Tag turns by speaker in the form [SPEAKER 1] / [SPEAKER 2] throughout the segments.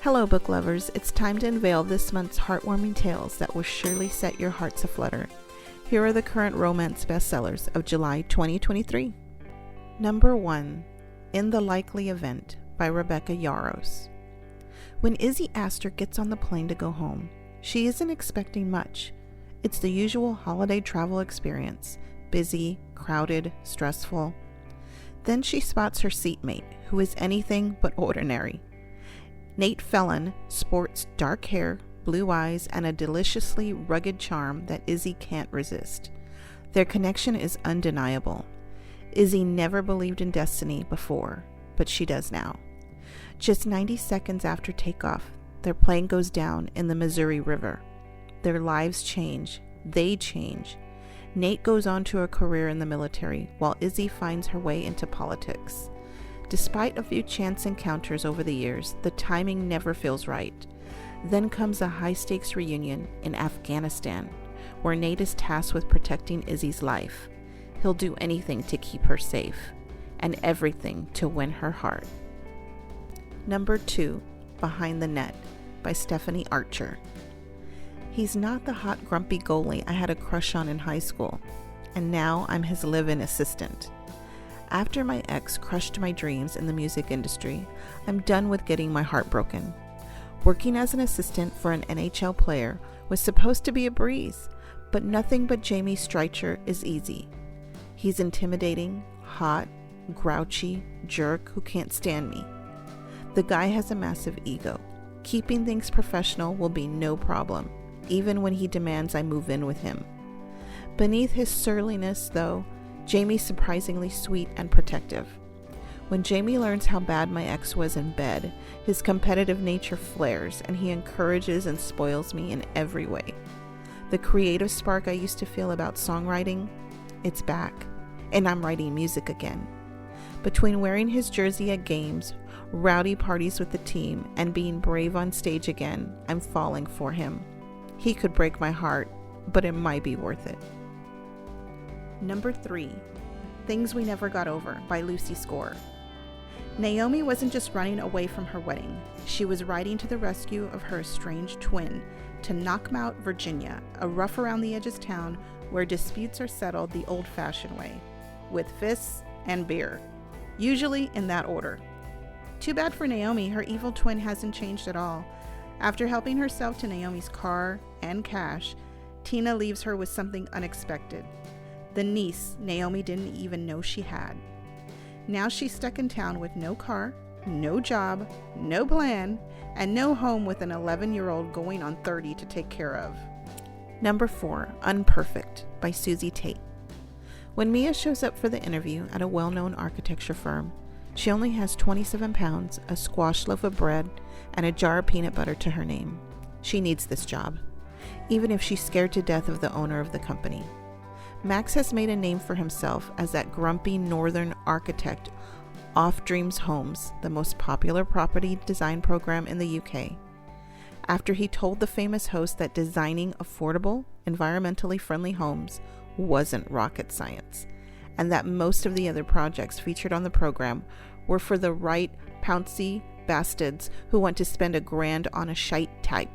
[SPEAKER 1] Hello, book lovers. It's time to unveil this month's heartwarming tales that will surely set your hearts aflutter. Here are the current romance bestsellers of July 2023. Number 1, In the Likely Event by Rebecca Yarros. When Izzy Astor gets on the plane to go home, she isn't expecting much. It's the usual holiday travel experience, busy, crowded, stressful. Then she spots her seatmate, who is anything but ordinary. Nate Felon sports dark hair, blue eyes, and a deliciously rugged charm that Izzy can't resist. Their connection is undeniable. Izzy never believed in destiny before, but she does now. Just 90 seconds after takeoff, their plane goes down in the Missouri River. Their lives change. They change. Nate goes on to a career in the military, while Izzy finds her way into politics. Despite a few chance encounters over the years, the timing never feels right. Then comes a high-stakes reunion in Afghanistan, where Nate is tasked with protecting Izzy's life. He'll do anything to keep her safe, and everything to win her heart. Number 2, Behind the Net by Stephanie Archer. He's not the hot, grumpy goalie I had a crush on in high school, and now I'm his live-in assistant. After my ex crushed my dreams in the music industry, I'm done with getting my heart broken. Working as an assistant for an NHL player was supposed to be a breeze, but nothing but Jamie Streicher is easy. He's intimidating, hot, grouchy, jerk who can't stand me. The guy has a massive ego. Keeping things professional will be no problem, even when he demands I move in with him. Beneath his surliness, though, Jamie's surprisingly sweet and protective. When Jamie learns how bad my ex was in bed, his competitive nature flares and he encourages and spoils me in every way. The creative spark I used to feel about songwriting, it's back, and I'm writing music again. Between wearing his jersey at games, rowdy parties with the team, and being brave on stage again, I'm falling for him. He could break my heart, but it might be worth it. Number 3, Things We Never Got Over by Lucy Score. Naomi wasn't just running away from her wedding. She was riding to the rescue of her estranged twin to Knockmount, Virginia, a rough-around-the-edges town where disputes are settled the old-fashioned way, with fists and beer, usually in that order. Too bad for Naomi, her evil twin hasn't changed at all. After helping herself to Naomi's car and cash, Tina leaves her with something unexpected. The niece Naomi didn't even know she had. Now she's stuck in town with no car, no job, no plan, and no home with an 11-year-old going on 30 to take care of. Number 4, Unperfect by Susie Tate. When Mia shows up for the interview at a well-known architecture firm, she only has 27 pounds, a squash loaf of bread, and a jar of peanut butter to her name. She needs this job, even if she's scared to death of the owner of the company. Max has made a name for himself as that grumpy northern architect off Dreams Homes, the most popular property design program in the UK. After he told the famous host that designing affordable, environmentally friendly homes wasn't rocket science, and that most of the other projects featured on the program were for the right pouncy bastards who want to spend $1,000 on a shite type.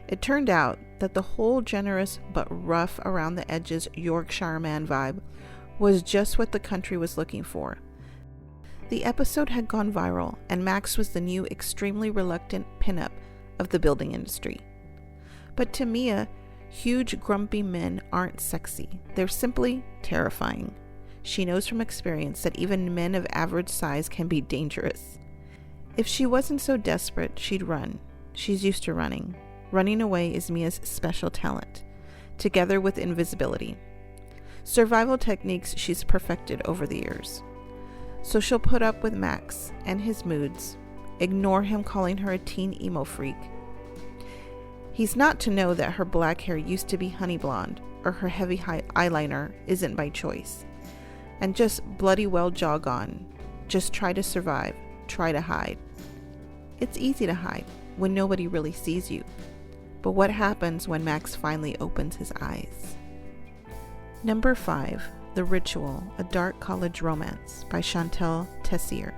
[SPEAKER 1] It turned out that the whole generous but rough around the edges Yorkshire man vibe was just what the country was looking for. The episode had gone viral, and Max was the new extremely reluctant pinup of the building industry. But to Mia, huge grumpy men aren't sexy. They're simply terrifying. She knows from experience that even men of average size can be dangerous. If she wasn't so desperate, she'd run. She's used to running. Running away is Mia's special talent, together with invisibility. Survival techniques she's perfected over the years. So she'll put up with Max and his moods, ignore him calling her a teen emo freak. He's not to know that her black hair used to be honey blonde, or her heavy eyeliner isn't by choice. And just bloody well jog on. Just try to survive. Try to hide. It's easy to hide when nobody really sees you. But what happens when Max finally opens his eyes? Number 5, The Ritual, a dark college romance by Chantal Tessier.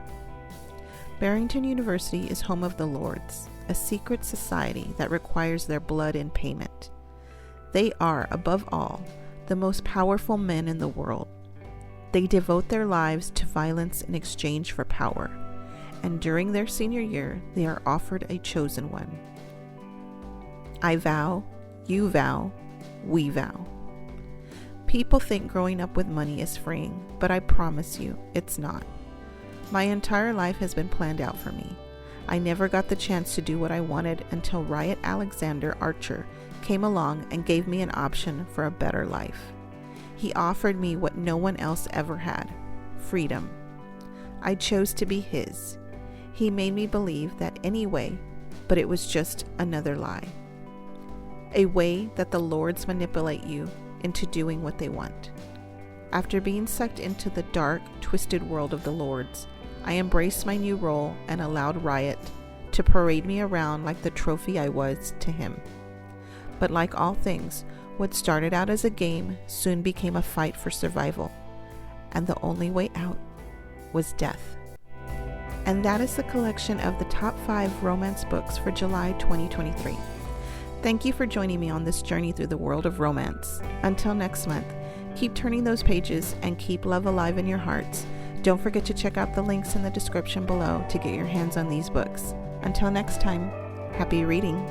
[SPEAKER 1] Barrington University is home of the Lords, a secret society that requires their blood in payment. They are, above all, the most powerful men in the world. They devote their lives to violence in exchange for power, and during their senior year, they are offered a chosen one. I vow, you vow, we vow. People think growing up with money is freeing, but I promise you, it's not. My entire life has been planned out for me. I never got the chance to do what I wanted until Riot Alexander Archer came along and gave me an option for a better life. He offered me what no one else ever had, freedom. I chose to be his. He made me believe that anyway, but it was just another lie. A way that the Lords manipulate you into doing what they want. After being sucked into the dark, twisted world of the Lords, I embraced my new role and allowed Riot to parade me around like the trophy I was to him. But like all things, what started out as a game soon became a fight for survival, and the only way out was death. And that is the collection of the top 5 romance books for July 2023. Thank you for joining me on this journey through the world of romance. Until next month, keep turning those pages and keep love alive in your hearts. Don't forget to check out the links in the description below to get your hands on these books. Until next time, happy reading.